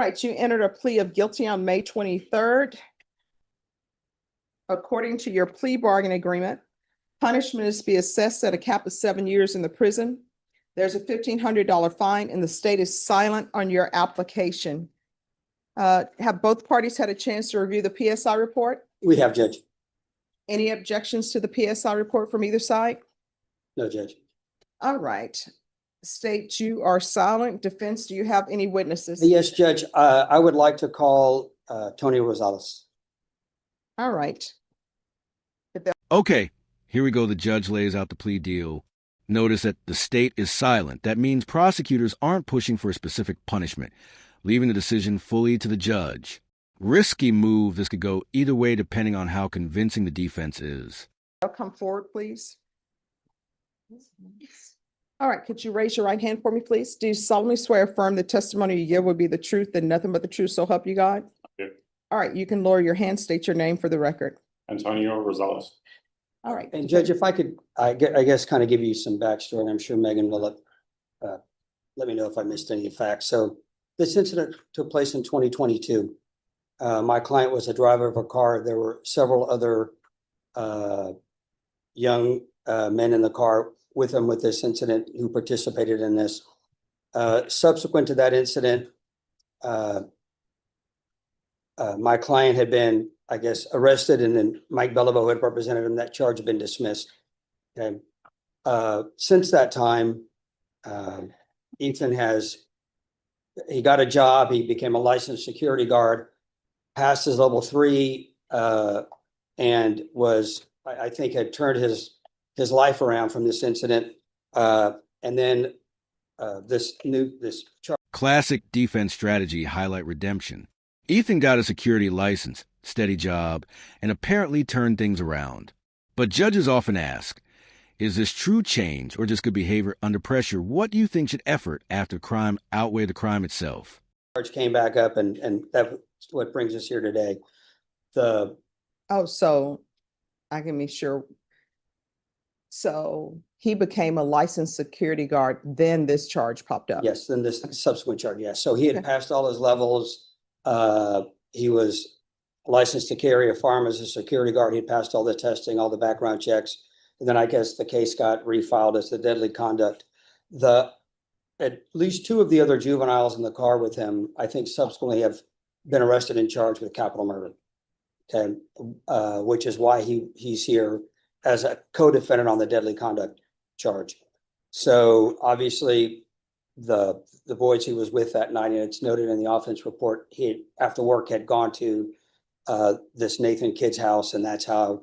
right, you entered a plea of guilty on May 23rd. According to your plea bargain agreement, punishment is to be assessed at a cap of 7 years in the prison. There's a $1,500 fine, and the state is silent on your application. Have both parties had a chance to review the PSI report? We have, Judge. Any objections to the PSI report from either side? No, Judge. All right. State, you are silent. Defense, do you have any witnesses? Yes, Judge. I would like to call Tony Rosales. All right. Okay, here we go. The judge lays out the plea deal. Notice that the state is silent. That means prosecutors aren't pushing for a specific punishment, leaving the decision fully to the judge. Risky move. This could go either way depending on how convincing the defense is. Come forward, please. All right, could you raise your right hand for me, please? Do you solemnly swear or affirm the testimony you give will be the truth and nothing but the truth, so help you God? Okay. All right, you can lower your hand, state your name for the record. Antonio Rosales. All right. And Judge, if I could, I guess, kind of give you some backstory, and I'm sure Megan will let me know if I missed any facts. So this incident took place in 2022. My client was a driver of a car. There were several other young men in the car with him with this incident who participated in this. Subsequent to that incident, my client had been, I guess, arrested, and then Mike Beliveau had represented him. That charge had been dismissed. Okay. Since that time, Ethan he got a job. He became a licensed security guard, passed his level 3, and I think had turned his life around from this incident. And then this charge. Classic defense strategy, highlight redemption. Ethan got a security license, steady job, and apparently turned things around. But judges often ask, is this true change or just good behavior under pressure? What do you think should effort after crime outweigh the crime itself? Charge came back up, and that's what brings us here today. So I can be sure. So he became a licensed security guard, then this charge popped up. Yes, then this subsequent charge, yes. So he had passed all his levels. He was licensed to carry a firearm as a security guard. He had passed all the testing, all the background checks. And then I guess the case got refiled as the deadly conduct. At least 2 of the other juveniles in the car with him, I think subsequently have been arrested and charged with capital murder. Okay, which is why he's here as a co-defendant on the deadly conduct charge. So obviously the boys he was with that night, and it's noted in the offense report, he after work had gone to this Nathan kid's house, and that's how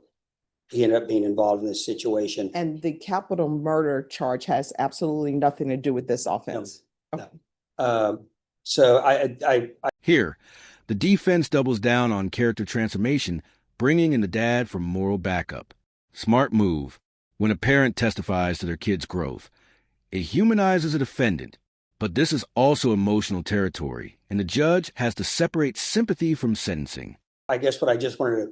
he ended up being involved in this situation. And the capital murder charge has absolutely nothing to do with this offense. No. So I Here, the defense doubles down on character transformation, bringing in the dad for moral backup. Smart move. When a parent testifies to their kid's growth, it humanizes a defendant. But this is also emotional territory, and the judge has to separate sympathy from sentencing. I guess what I just wanted to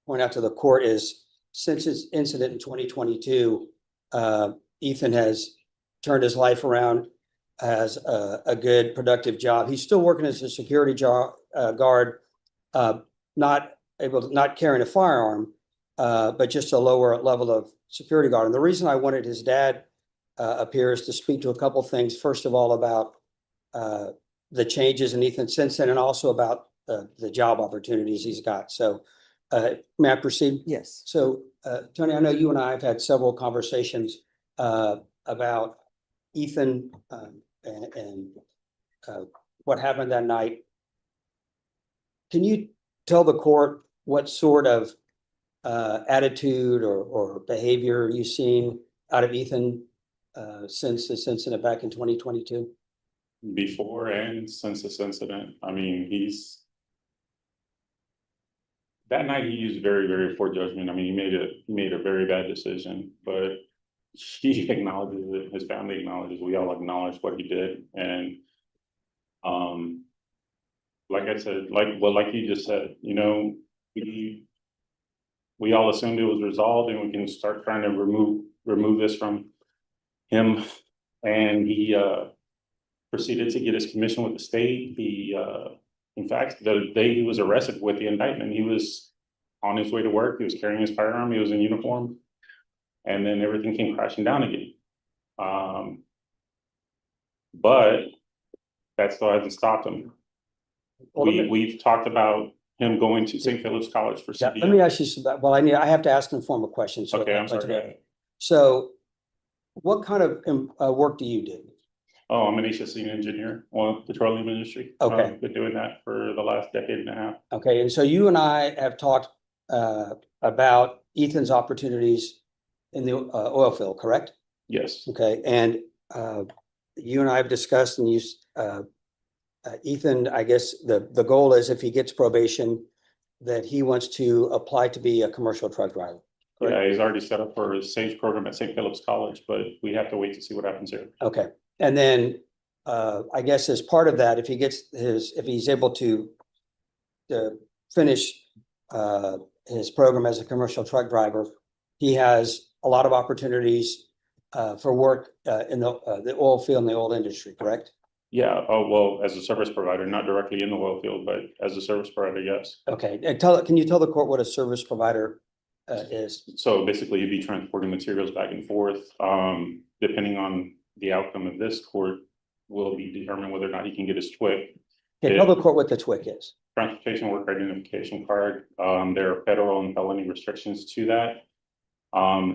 point out to the court is, since his incident in 2022, Ethan has turned his life around, has a good, productive job. He's still working as a security guard, not carrying a firearm, but just a lower level of security guard. And the reason I wanted his dad up here is to speak to a couple things. First of all, about the changes in Ethan since then, and also about the job opportunities he's got. So may I proceed? Yes. So Tony, I know you and I have had several conversations about Ethan and what happened that night. Can you tell the court what sort of attitude or behavior you've seen out of Ethan since this incident back in 2022? Before and since this incident, I mean, that night he used very, very poor judgment. I mean, he made a very bad decision, but he acknowledges it. His family acknowledges. We all acknowledge what he did, and like I said, like you just said, you know, we all assumed it was resolved, and we can start trying to remove this from him. And he proceeded to get his commission with the state. In fact, the day he was arrested with the indictment, he was on his way to work. He was carrying his firearm. He was in uniform. And then everything came crashing down again. But that still hasn't stopped him. We've talked about him going to St. Philip's College for Yeah, CDL. let me ask you some, well, I have to ask informal questions. Okay, I'm sorry. Go ahead. So what kind of work do you do? Oh, I'm an HSE engineer on petroleum industry. Okay. Been doing that for the last decade and a half. Okay, and so you and I have talked about Ethan's opportunities in the oil field, correct? Yes, Okay, and you and I have discussed, and Ethan, I guess the goal is if he gets probation, that he wants to apply to be a commercial truck driver. Correct? yeah, he's already set up for his SAGE program at St. Philip's College, but we have to wait to see what happens here. Okay, and then I guess as part of that, if he's able to finish his program as a commercial truck driver, he has a lot of opportunities for work in the oil field and the oil industry, correct? Yeah, oh, well, as a service provider, not directly in the oil field, but as a service provider, yes. Okay, and can you tell the court what a service provider is? So basically you'd be transporting materials back and forth. Depending on the outcome of this court will be determined whether or not he can get his TWIC. Okay, tell the court what the TWIC is. Transportation Work Identification Card. There are federal and felony restrictions to that.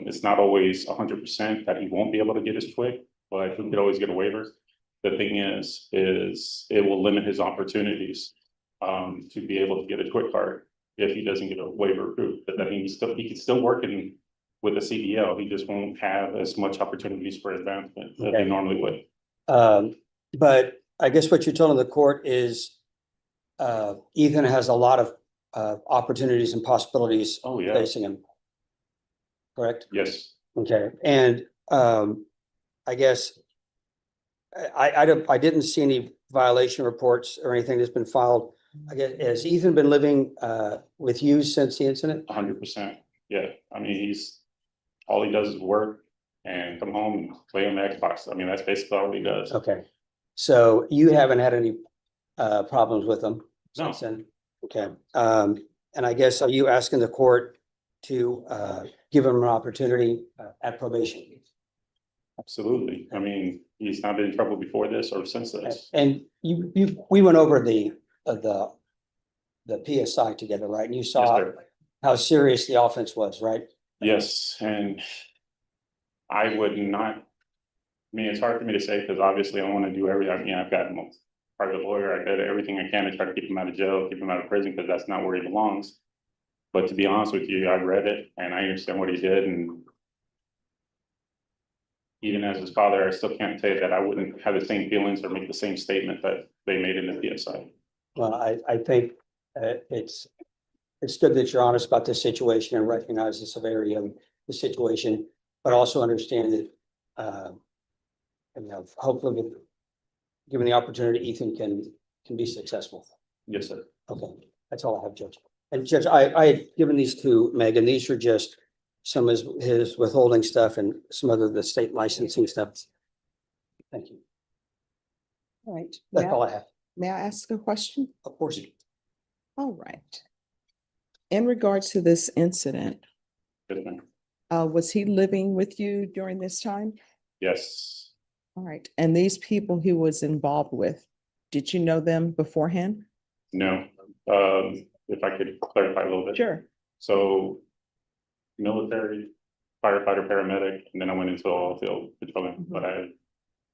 It's not always 100% that he won't be able to get his TWIC, but he could always get a waiver. The thing is it will limit his opportunities to be able to get a TWIC card if he doesn't get a waiver approved. But that means he can still work with a CDL. He just won't have as much opportunities for advancement as he normally would. But I guess what you're telling the court is Ethan has a lot of opportunities and possibilities facing him. Correct? Yes. Okay, and I guess I didn't see any violation reports or anything that's been filed. I guess, has Ethan been living with you since the incident? 100%. Yeah. I mean, all he does is work and come home and play on the Xbox. I mean, that's basically all he does. Okay, so you haven't had any problems with him since then? Okay, and I guess, are you asking the court to give him an opportunity at probation? Absolutely. I mean, he's not been in trouble before this or since this. And we went over the PSI together, right? And you saw how serious the offense was, right? Yes, and I would not, I mean, it's hard for me to say because obviously I want to do everything. I mean, I've got a private lawyer. I did everything I can to try to keep him out of jail, keep him out of prison, because that's not where he belongs. But to be honest with you, I read it and I understand what he did. And even as his father, I still can't say that I wouldn't have the same feelings or make the same statement that they made in the PSI. Well, I think it's good that you're honest about this situation and recognize the severity of the situation, but also understand that, hopefully, given the opportunity, Ethan can be successful. Yes, sir. Okay, that's all I have, Judge. And Judge, I had given these to Megan. These are just some of his withholding stuff and some of the state licensing stuff. Thank you. All right. That's all I have. May I ask a question? Of course. All right. In regards to this incident, Yes, ma'am. was he living with you during this time? Yes. All right. And these people he was involved with, did you know them beforehand? No. If I could clarify a little bit. Sure. So military, firefighter, paramedic, and then I went into oil field petroleum. But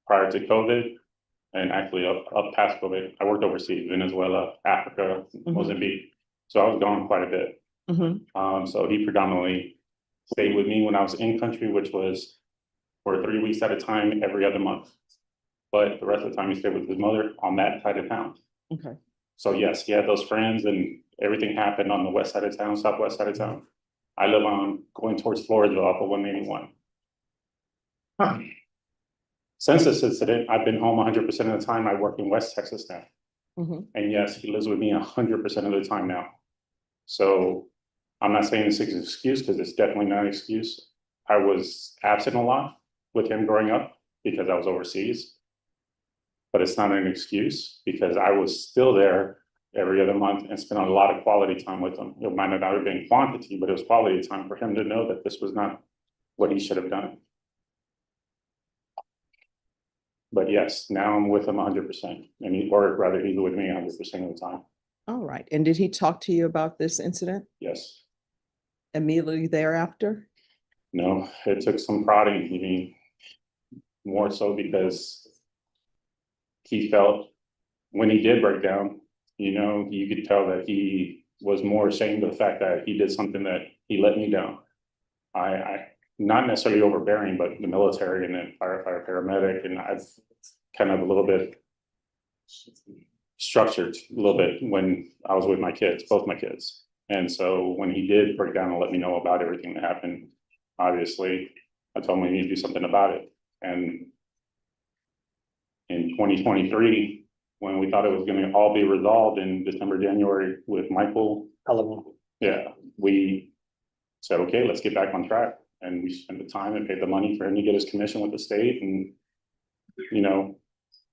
prior to COVID, and actually up past COVID, I worked overseas, Venezuela, Africa, Mozambique. So I was gone quite a bit. So he predominantly stayed with me when I was in country, which was for 3 weeks at a time, every other month. But the rest of the time he stayed with his mother on that side of town. Okay. So yes, he had those friends and everything happened on the west side of town, southwest side of town. I live on going towards Floresville off of 181. Since this incident, I've been home 100% of the time. I work in West Texas now. And yes, he lives with me 100% of the time now. So I'm not saying this is an excuse because it's definitely not an excuse. I was absent a lot with him growing up because I was overseas. But it's not an excuse because I was still there every other month and spent a lot of quality time with him. It might not have been quantity, but it was quality time for him to know that this was not what he should have done. But yes, now I'm with him 100%, and or rather, he's with me 100% of the time. All right. And did he talk to you about this incident Yes. immediately thereafter? No, it took some prodding. I mean, more so because he felt when he did break down, you could tell that he was more ashamed of the fact that he did something that he let me down. I not necessarily overbearing, but the military and then firefighter, paramedic, and I've kind of a little bit structured a little bit when I was with my kids, both my kids. And so when he did break down and let me know about everything that happened, obviously I told him we need to do something about it. And in 2023, when we thought it was going to all be resolved in December, January with Michael, yeah, we said, okay, let's get back on track. And we spent the time and paid the money for him to get his commission with the state and,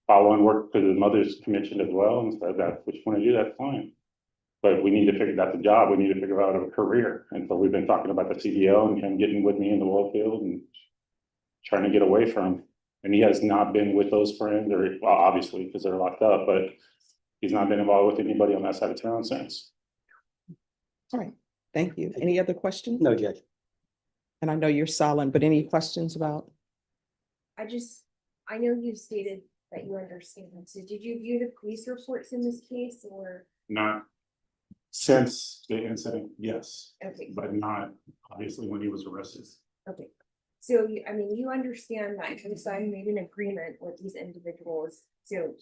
follow and work for the mother's commission as well. And said that what you want to do, that's fine. But we need to figure out the job. We need to figure out a career. And so we've been talking about the CDL and him getting with me in the oil field and trying to get away from him. And he has not been with those friends, or well, obviously because they're locked up, but he's not been involved with anybody on that side of town since. All right. Thank you. Any other questions? No, Judge. And I know you're silent, but any questions about? I know you stated that you understand. So did you view the police reports in this case or? Not since the incident, yes, Okay, but not obviously when he was arrested. okay. So you understand that your son made an agreement with these individuals. So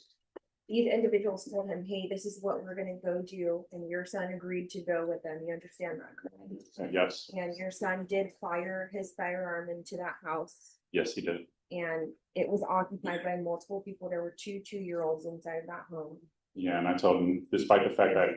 these individuals told him, hey, this is what we're gonna go do, and your son agreed to go with them. You understand that, correct? Yes, And your son did fire his firearm into that house, yes, he did. and it was occupied by multiple people. There were two-year-olds inside that home. Yeah, and I told him, despite the fact that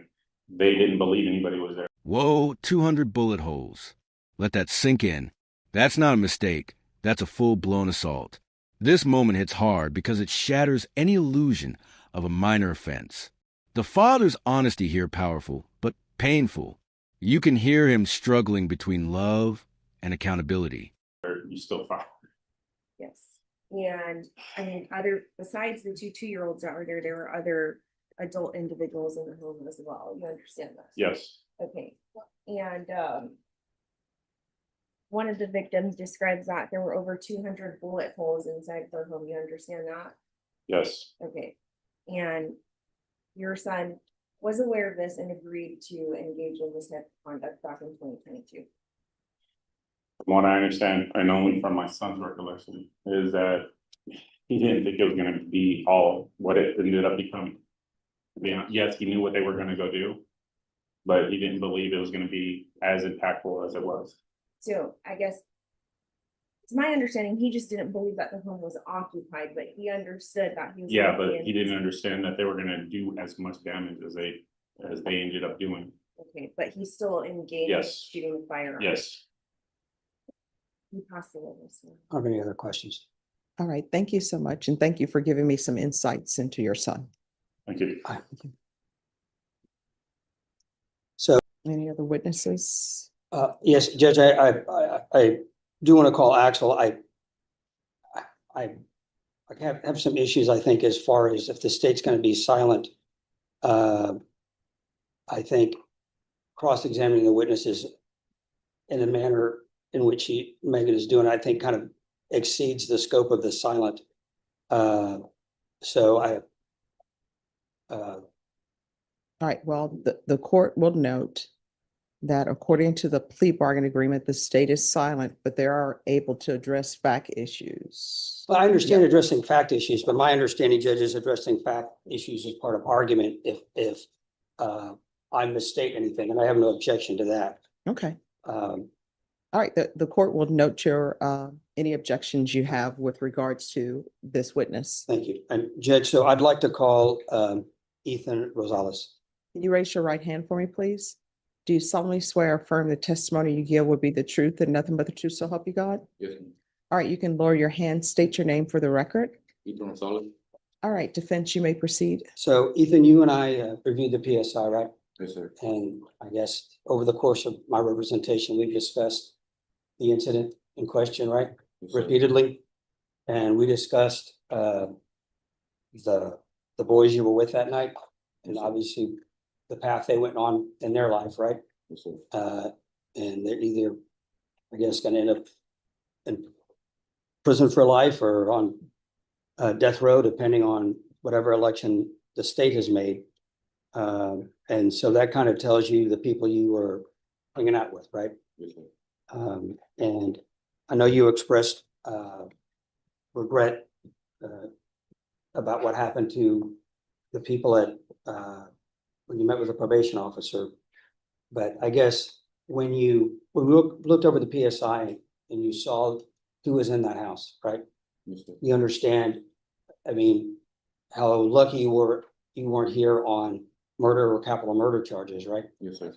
they didn't believe anybody was there. Whoa, 200 bullet holes. Let that sink in. That's not a mistake. That's a full-blown assault. This moment hits hard because it shatters any illusion of a minor offense. The father's honesty here powerful, but painful. You can hear him struggling between love and accountability. You still fire. Yes, and besides the two-year-olds that were there were other adult individuals in the home as well. You understand that? Yes, Okay, and one of the victims describes that there were over 200 bullet holes inside their home. You understand that? yes, Okay, and your son was aware of this and agreed to engage in this type of conduct back in 2022. from what I understand, and only from my son's recollection, is that he didn't think it was gonna be all what it ended up becoming. Yeah, yes, he knew what they were gonna go do, but he didn't believe it was gonna be as impactful as it was. So I guess it's my understanding he just didn't believe that the home was occupied, but he understood that he was. Yeah, gonna be but in he didn't this- understand that they were gonna do as much damage as they ended up doing. Okay, but he still engaged in Yes. shooting the firearm. Yes. He passed the witness. Are there any other questions? All right. Thank you so much. And thank you for giving me some insights into your son. Thank you. Any other witnesses? Yes, Judge, I do want to call Axel. I have some issues, I think, as far as if the state's going to be silent. I think cross-examining the witnesses in a manner in which Megan is doing, I think kind of exceeds the scope of the silent. All right. Well, the court will note that according to the plea bargain agreement, the state is silent, but they are able to address fact issues. Well, I understand addressing fact issues, but my understanding, Judge, is addressing fact issues as part of argument if I misstate anything, and I have no objection to that. Okay. All right. The court will note your any objections you have with regards to this witness. Thank you. And Judge, so I'd like to call Ethan Rosales. Can you raise your right hand for me, please? Do you solemnly swear or affirm the testimony you give will be the truth and nothing but the truth, so help you God? Yes, All right, you can lower your hand, state your name for the record. Ethan Gonzalez. All right, defense, you may proceed. So Ethan, you and I reviewed the PSI, right? Yes, sir. And I guess over the course of my representation, we discussed the incident in question, right? Yes, sir. Repeatedly. And we discussed the boys you were with that night, and obviously the path they went on in their life, right? Yes, sir. And they're either, I guess, gonna end up in prison for life or on death row, depending on whatever election the state has made. And so that kind of tells you the people you were hanging out with, right? Yes, sir. And I know you expressed regret about what happened to the people at when you met with the probation officer. But I guess when we looked over the PSI and you saw who was in that house, right? Yes, sir. You understand, I mean, how lucky you weren't here on murder or capital murder charges, right? Yes, sir.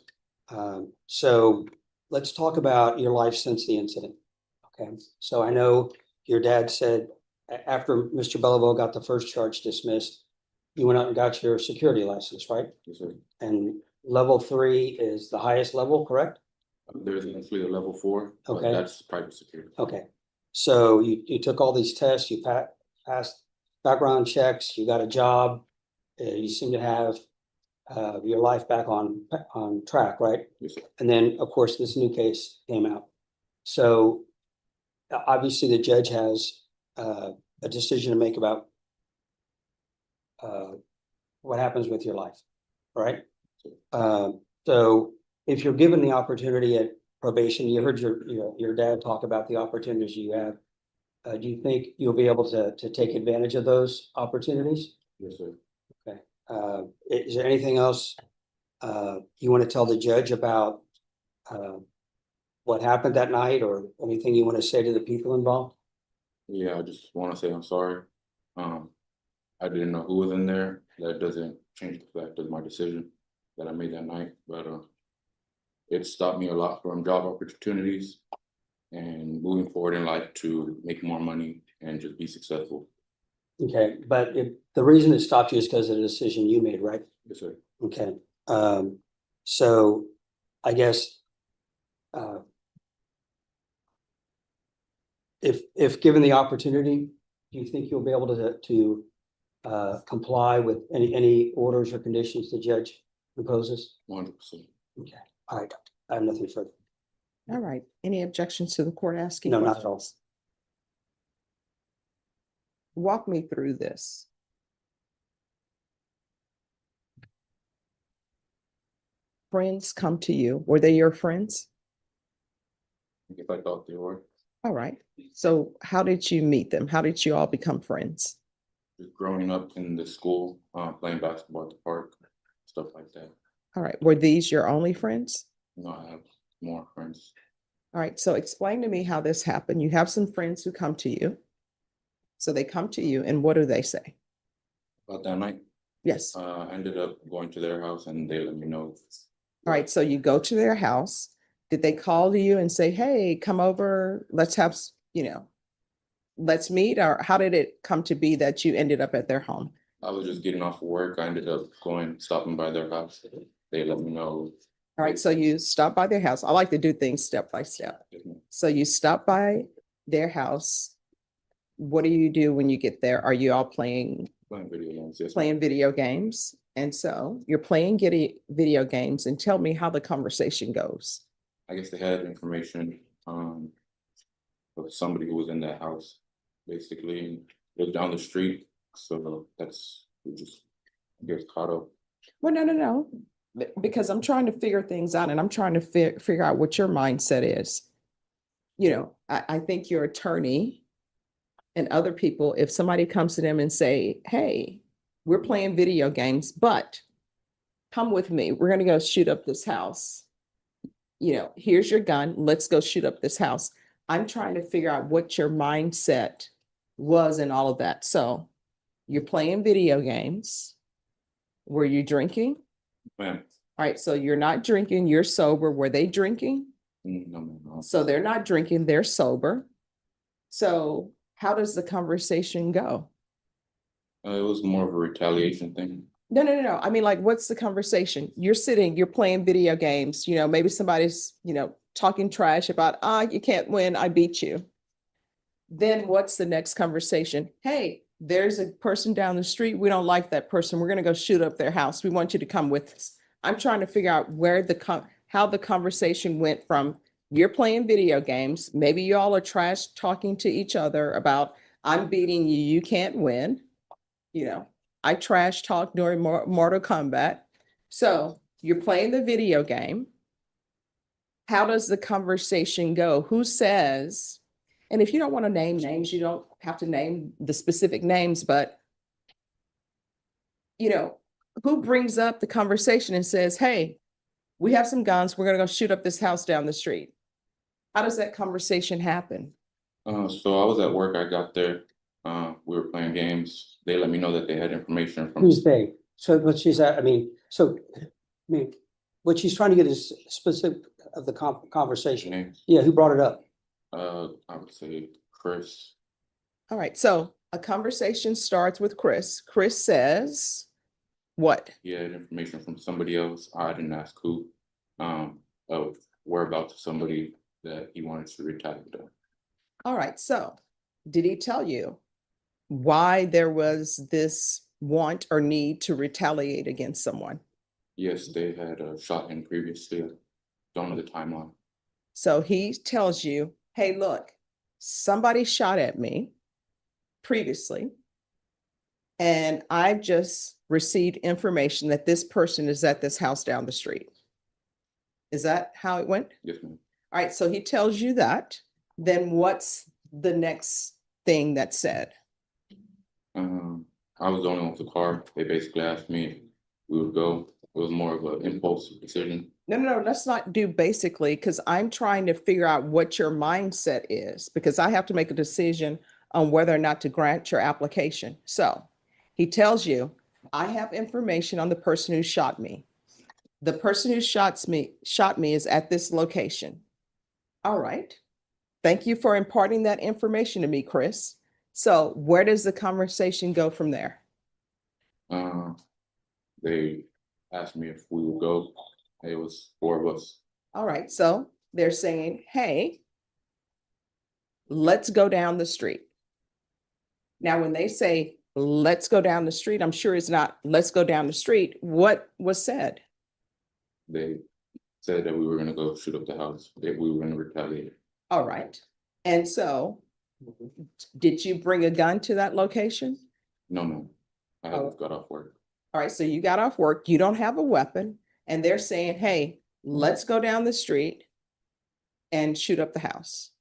So let's talk about your life since the incident. Okay, so I know your dad said after Mr. Belleville got the first charge dismissed, you went out and got your security license, right? Yes, sir. And level 3 is the highest level, correct? There's actually a level 4, but Okay. that's private security. Okay, so you took all these tests, you passed background checks, you got a job, you seem to have your life back on track, right? Yes, sir. And then, of course, this new case came out. So obviously the judge has a decision to make about what happens with your life, right? So if you're given the opportunity at probation, you heard your dad talk about the opportunities you have. Do you think you'll be able to take advantage of those opportunities? Yes, sir. Is there anything else you want to tell the judge about what happened that night, or anything you want to say to the people involved? Yeah, I just want to say I'm sorry. I didn't know who was in there. That doesn't change the fact of my decision that I made that night, but it stopped me a lot from job opportunities and moving forward in life to make more money and just be successful. Okay, but the reason it stopped you is because of the decision you made, right? Yes, sir. Okay, so I guess if given the opportunity, do you think you'll be able to comply with any orders or conditions the judge imposes? 100%. Okay, all right, I have nothing further. All right, any objections to the court asking? No, not at all. questions? Walk me through this. Friends come to you. Were they your friends? If I thought they were All right. So how did you meet them? How did you all become friends? just growing up in the school, playing basketball at the park, stuff like that. All right. Were these your only friends? You know, I have more friends. All right. So explain to me how this happened. You have some friends who come to you. So they come to you, and what do they say? About that night, Yes. I ended up going to their house and they let me know. All right. So you go to their house. Did they call to you and say, hey, come over, let's have, let's meet? Or how did it come to be that you ended up at their home? I was just getting off of work. I ended up stopping by their house. They let me know. All right. So you stop by their house. I like to do things step by step. So you stop by their house. What do you do when you get there? Are you all playing Video games. Yes, video games? And so you're playing video games, and tell me how the conversation goes. I guess they had information of somebody who was in that house, basically. It was down the street, so we just get caught up. Well, no. Because I'm trying to figure things out, and I'm trying to figure out what your mindset is. I think your attorney and other people, if somebody comes to them and say, hey, we're playing video games, but come with me. We're going to go shoot up this house. Here's your gun. Let's go shoot up this house. I'm trying to figure out what your mindset was in all of that. So you're playing video games. Were you drinking? Man, All right. So you're not drinking. You're sober. Were they drinking? no. So they're not drinking. They're sober. So how does the conversation go? It was more of a retaliation thing. No. I mean, like, what's the conversation? You're sitting, you're playing video games, maybe somebody's, talking trash about, you can't win, I beat you. Then what's the next conversation? Hey, there's a person down the street. We don't like that person. We're gonna go shoot up their house. We want you to come with us. I'm trying to figure out how the conversation went from you're playing video games. Maybe you all are trash talking to each other about, I'm beating you, you can't win. I trash talk during Mortal Kombat. So you're playing the video game. How does the conversation go? Who says, and if you don't want to name names, you don't have to name the specific names, but who brings up the conversation and says, hey, we have some guns, we're gonna go shoot up this house down the street. How does that conversation happen? So I was at work, I got there, we were playing games, they let me know that they had information from. Who's they? So what she's at, what she's trying to get is specific of the conversation. Names. Yeah, who brought it up? I would say Chris. All right, so a conversation starts with Chris. Chris says, what? He had information from somebody else. I didn't ask who. Of whereabouts of somebody that he wanted to retaliate on. All right, so did he tell you why there was this want or need to retaliate against someone? Yes, they had shot him previously. Don't know the timeline. So he tells you, hey, look, somebody shot at me previously, and I've just received information that this person is at this house down the street. Is that how it went? Yes, ma'am. All right, so he tells you that. Then what's the next thing that's said? I was the only one with the car. They basically asked me if we would go. It was more of an impulse decision. No, let's not do basically, because I'm trying to figure out what your mindset is, because I have to make a decision on whether or not to grant your application. So he tells you, I have information on the person who shot me. The person who shot me is at this location. All right. Thank you for imparting that information to me, Chris. So where does the conversation go from there? They asked me if we would go. It was 4 of us. All right. So they're saying, hey, let's go down the street. Now, when they say, let's go down the street, I'm sure it's not, let's go down the street. What was said? They said that we were going to go shoot up the house, that we were going to retaliate. All right. And so did you bring a gun to that location? No. I Oh. got off work. All right. So you got off work, you don't have a weapon, and they're saying, hey, let's go down the street and shoot up the house.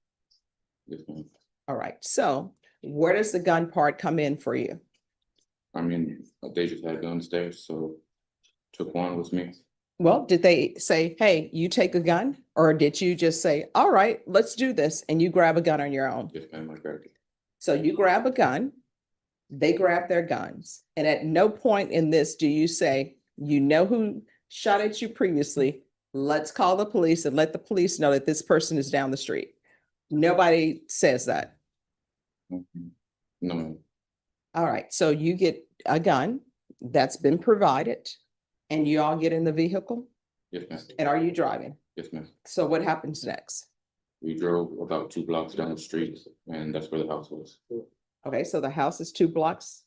Yes, ma'am. All right. So where does the gun part come in for you? I mean, they just had guns there, so took one with me. Well, did they say, hey, you take a gun? Or did you just say, all right, let's do this, and you grab a gun on your own? Yes, ma'am, I grabbed it. So you grab a gun, they grab their guns. And at no point in this do you say, you know who shot at you previously, let's call the police and let the police know that this person is down the street. Nobody says that. No, ma'am. All right, so you get a gun that's been provided, and you all get in the vehicle, Yes, ma'am. and are you driving? Yes, ma'am. So what happens next? We drove about 2 blocks down the street, and that's where the house was. Okay, so the house is 2 blocks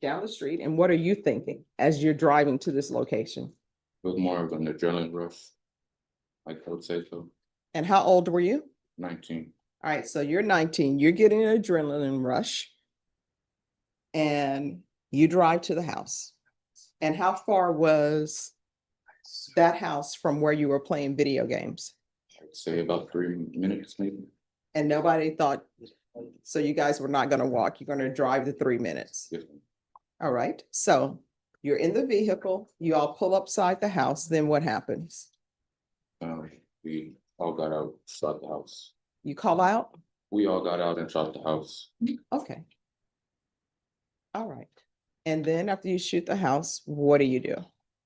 down the street, and what are you thinking as you're driving to this location? It was more of an adrenaline rush, I would say so. And how old were you? 19. All right, so you're 19, you're getting an adrenaline rush, and you drive to the house. And how far was that house from where you were playing video games? I'd say about 3 minutes, maybe. And nobody thought, so you guys were not gonna walk, you're gonna drive the 3 minutes. Yes, ma'am. All right, so you're in the vehicle, you all pull upside the house, then what happens? We all got out, shot the house. You call out? We all got out and shot the house. Okay. All right. And then after you shoot the house, what do?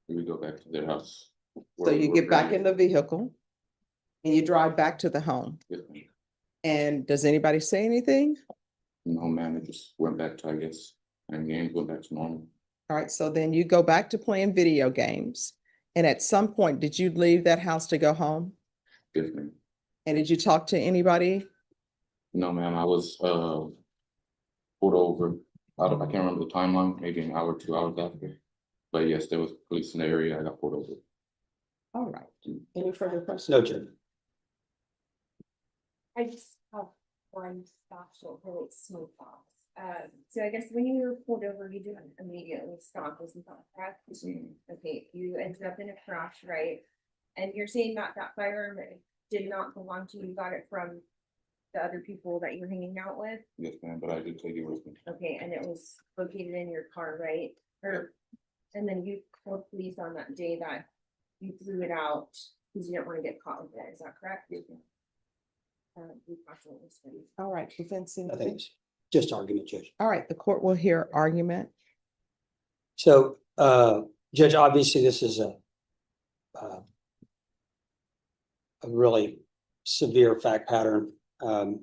We go back to their house. So where we you were get back in previously. the vehicle and you drive back to the home. Yes, ma'am. And does anybody say anything? No, ma'am, it just went back to, I guess, and games went back to normal. All right, so then you go back to playing video games. And at some point, did you leave that house to go home? Yes, ma'am. And did you talk to anybody? No, ma'am, I was pulled over. I can't remember the timeline, maybe an hour, 2 hours after. But yes, there was police in the area. I got pulled over. All right. Any further questions? No, Judge. I just have one factual relates to smooth thoughts. So I guess when you were pulled over, you didn't immediately stop, isn't that correct? Okay, you ended up in a crash, right? And you're saying that that firearm did not belong to you, you got it from the other people that you were hanging out with? Yes, ma'am, but I did take it with me. Okay, and it was located in your car, right? Or, and then you told police on that day that you threw it out because you didn't want to get caught with it, is that correct? Yes, ma'am. All right, defense. I think it's just argument, Judge. All right, the court will hear argument. So, Judge, obviously this is a really severe fact pattern. The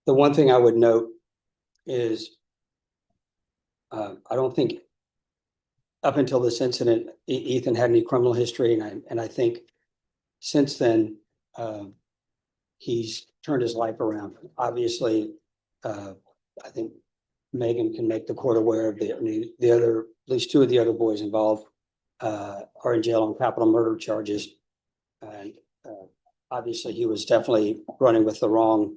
one thing I would note is I don't think up until this incident, Ethan had any criminal history, and I think since then he's turned his life around. Obviously, I think Megan can make the court aware of the other, at least two of the other boys involved are in jail on capital murder charges. And obviously he was definitely running with the wrong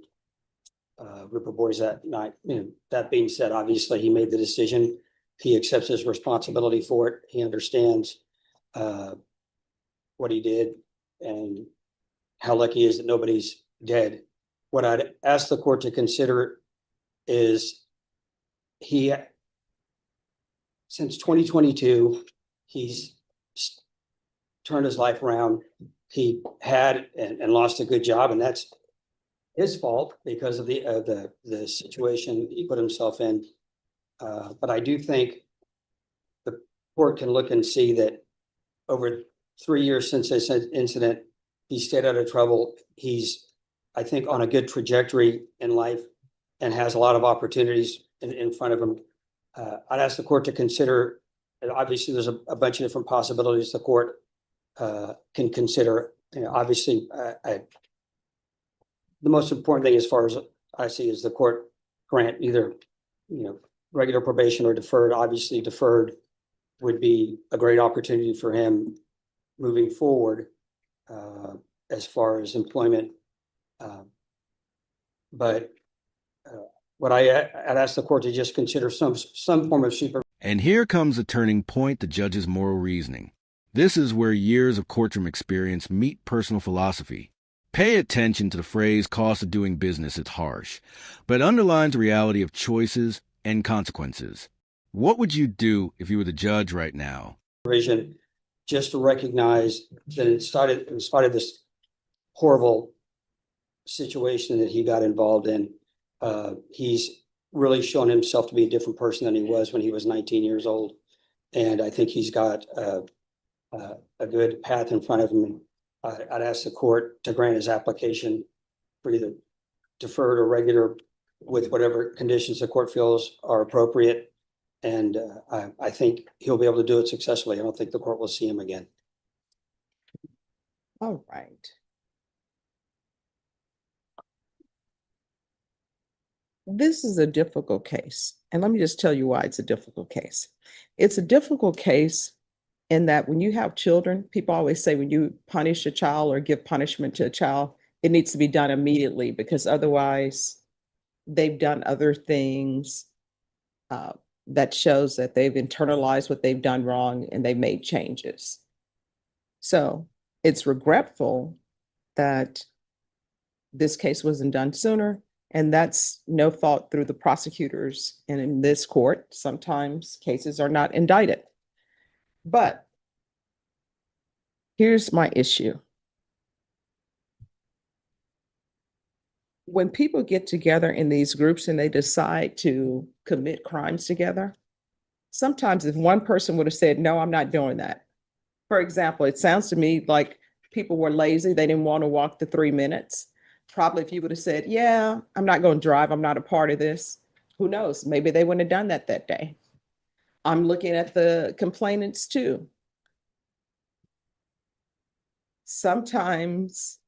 group of boys that night. You know, that being said, obviously he made the decision. He accepts his responsibility for it. He understands what he did and how lucky he is that nobody's dead. What I'd ask the court to consider is since 2022, he's turned his life around. He had and lost a good job, and that's his fault because of the situation he put himself in. But I do think the court can look and see that over 3 years since this incident, he stayed out of trouble. He's, I think, on a good trajectory in life and has a lot of opportunities in front of him. I'd ask the court to consider, and obviously there's a bunch of different possibilities the court can consider. You know, obviously, the most important thing as far as I see is the court grant either, you know, regular probation or deferred. Obviously, deferred would be a great opportunity for him moving forward as far as employment. But what I'd ask the court to just consider some form of supervision. And here comes a turning point, the judge's moral reasoning. This is where years of courtroom experience meet personal philosophy. Pay attention to the phrase cost of doing business. It's harsh, but it underlines the reality of choices and consequences. What would you do if you were the judge right now? Just to recognize that in spite of this horrible situation that he got involved in, he's really shown himself to be a different person than he was when he was 19 years old. And I think he's got a good path in front of him. I'd ask the court to grant his application for either deferred or regular with whatever conditions the court feels are appropriate. And I think he'll be able to do it successfully. I don't think the court will see him again. All right. This is a difficult case. And let me just tell you why it's a difficult case. It's a difficult case in that when you have children, people always say when you punish a child or give punishment to a child, it needs to be done immediately because otherwise they've done other things that shows that they've internalized what they've done wrong and they made changes. So it's regretful that this case wasn't done sooner, and that's no fault through the prosecutors. And in this court, sometimes cases are not indicted. But here's my issue. When people get together in these groups and they decide to commit crimes together, sometimes if one person would have said, no, I'm not doing that. For example, it sounds to me like people were lazy. They didn't want to walk the 3 minutes. Probably if you would have said, yeah, I'm not going to drive. I'm not a part of this. Who knows? Maybe they wouldn't have done that day. I'm looking at the complainants too. Sometimes,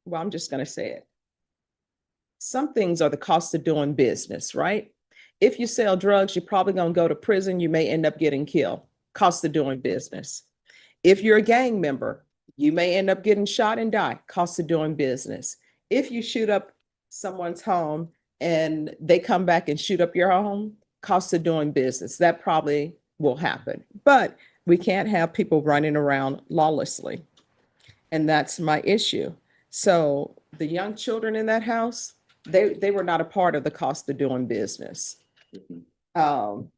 well, I'm just going to say it. Some things are the cost of doing business, right? If you sell drugs, you're probably going to go to prison. You may end up getting killed. Cost of doing business. If you're a gang member, you may end up getting shot and die. Cost of doing business. If you shoot up someone's home and they come back and shoot up your home, cost of doing business. That probably will happen. But we can't have people running around lawlessly. And that's my issue. So the young children in that house, they were not a part of the cost of doing business. And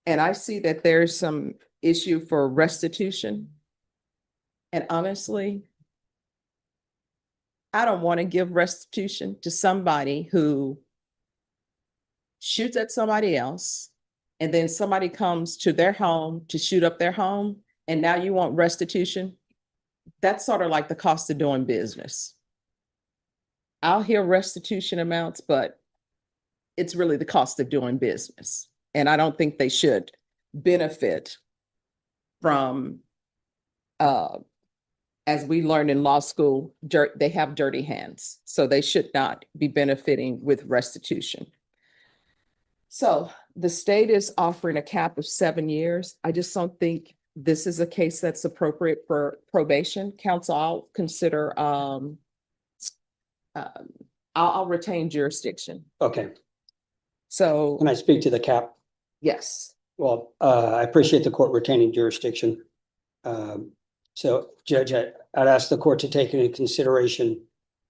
I see that there's some issue for restitution. And honestly, I don't want to give restitution to somebody who shoots at somebody else, and then somebody comes to their home to shoot up their home, and now you want restitution. That's sort of like the cost of doing business. I'll hear restitution amounts, but it's really the cost of doing business. And I don't think they should benefit from, as we learned in law school, they have dirty hands. So they should not be benefiting with restitution. So the state is offering a cap of 7 years. I just don't think this is a case that's appropriate for probation. Counsel, I'll consider, I'll retain jurisdiction. Okay, So, can I speak to the cap? yes. Well, I appreciate the court retaining jurisdiction. So Judge, I'd ask the court to take into consideration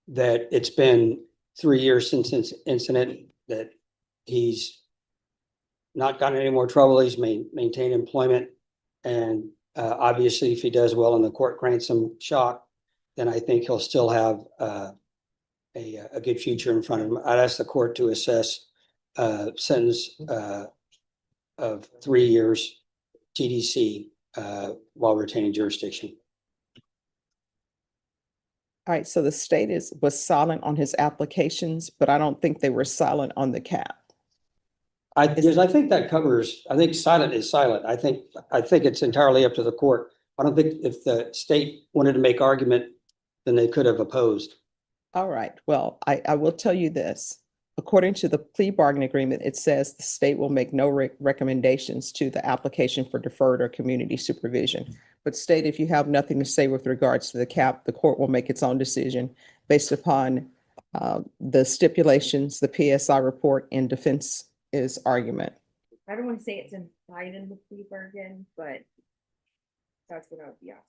that it's been 3 years since this incident, that he's not gotten any more trouble. He's maintained employment. And obviously, if he does well and the court grants him shock, then I think he'll still have a good future in front of him. I'd ask the court to assess sentence of 3 years TDC while retaining jurisdiction. All right, so the state was silent on his applications, but I don't think they were silent on the cap. I think that covers, I think silent is silent. I think it's entirely up to the court. I don't think if the state wanted to make argument, then they could have opposed. All right, well, I will tell you this. According to the plea bargain agreement, it says the state will make no recommendations to the application for deferred or community supervision. But state, if you have nothing to say with regards to the cap, the court will make its own decision based upon the stipulations, the PSI report, and defense's argument. I don't want to say it's implied in the plea bargain, but that's what I would be asking.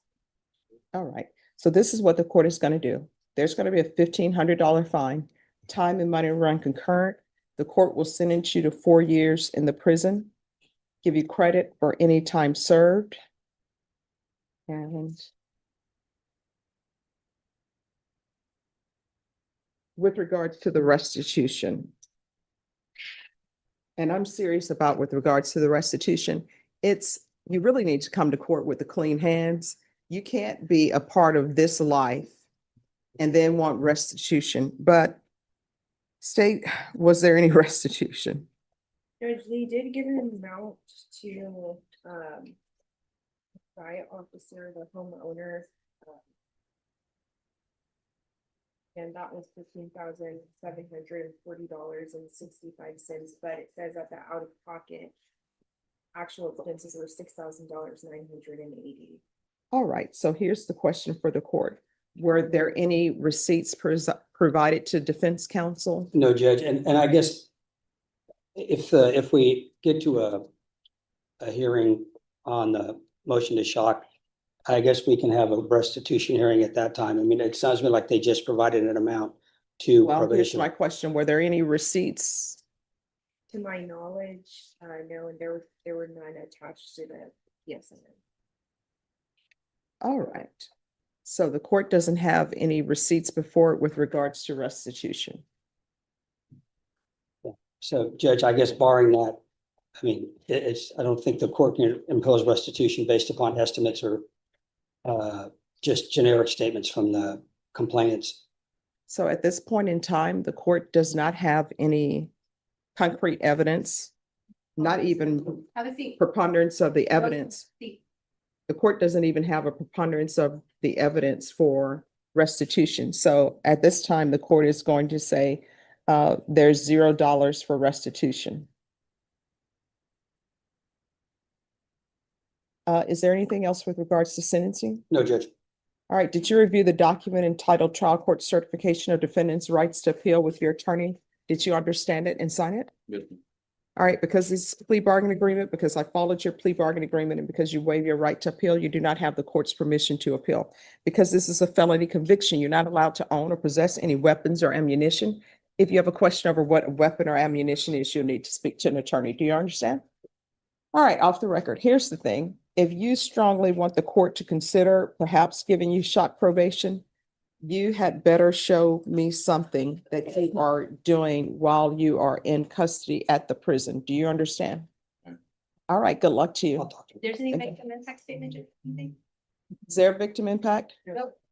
All right, so this is what the court is going to do. There's going to be a $1,500 fine. Time and money run concurrent. The court will sentence you to 4 years in the prison, give you credit for any time served. And with regards to the restitution, and I'm serious about with regards to the restitution, you really need to come to court with the clean hands. You can't be a part of this life and then want restitution. But state, was there any restitution? Judge, they did give an amount to riot officer, the homeowner. And that was $15,740.65, but it says that the out of pocket actual expenses were $6,980. All right, so here's the question for the court. Were there any receipts provided to defense counsel? No, Judge, and I guess if we get to a hearing on the motion to shock, I guess we can have a restitution hearing at that time. I mean, it sounds to me like they just provided an amount to Well, here's probation. my question. Were there any receipts? To my knowledge, no, and there were none attached to the PSN. All right. So the court doesn't have any receipts before it with regards to restitution. So, Judge, I guess barring that, I mean, I don't think the court can impose restitution based upon estimates or just generic statements from the complainants. So at this point in time, the court does not have any concrete evidence not even Have a seat. preponderance of the evidence. Seat. The court doesn't even have a preponderance of the evidence for restitution. So at this time, the court is going to say, there's $0 for restitution. Is there anything else with regards to sentencing? No, Judge. All right, did you review the document entitled Trial Court Certification of Defendant's Rights to Appeal with your attorney? Did you understand it and sign it? Yes, ma'am. All right, because this is a plea bargain agreement, because I followed your plea bargain agreement, and because you waive your right to appeal, you do not have the court's permission to appeal. Because this is a felony conviction, you're not allowed to own or possess any weapons or ammunition. If you have a question over what a weapon or ammunition is, you'll need to speak to an attorney. Do you understand? All right, off the record, here's the thing. If you strongly want the court to consider perhaps giving you shock probation, you had better show me something that you are doing while you are in custody at the prison. Do you understand? Okay. All right, good luck to I'll you. talk to him. There's any victim impact statement, you think? Is there a victim impact? Nope.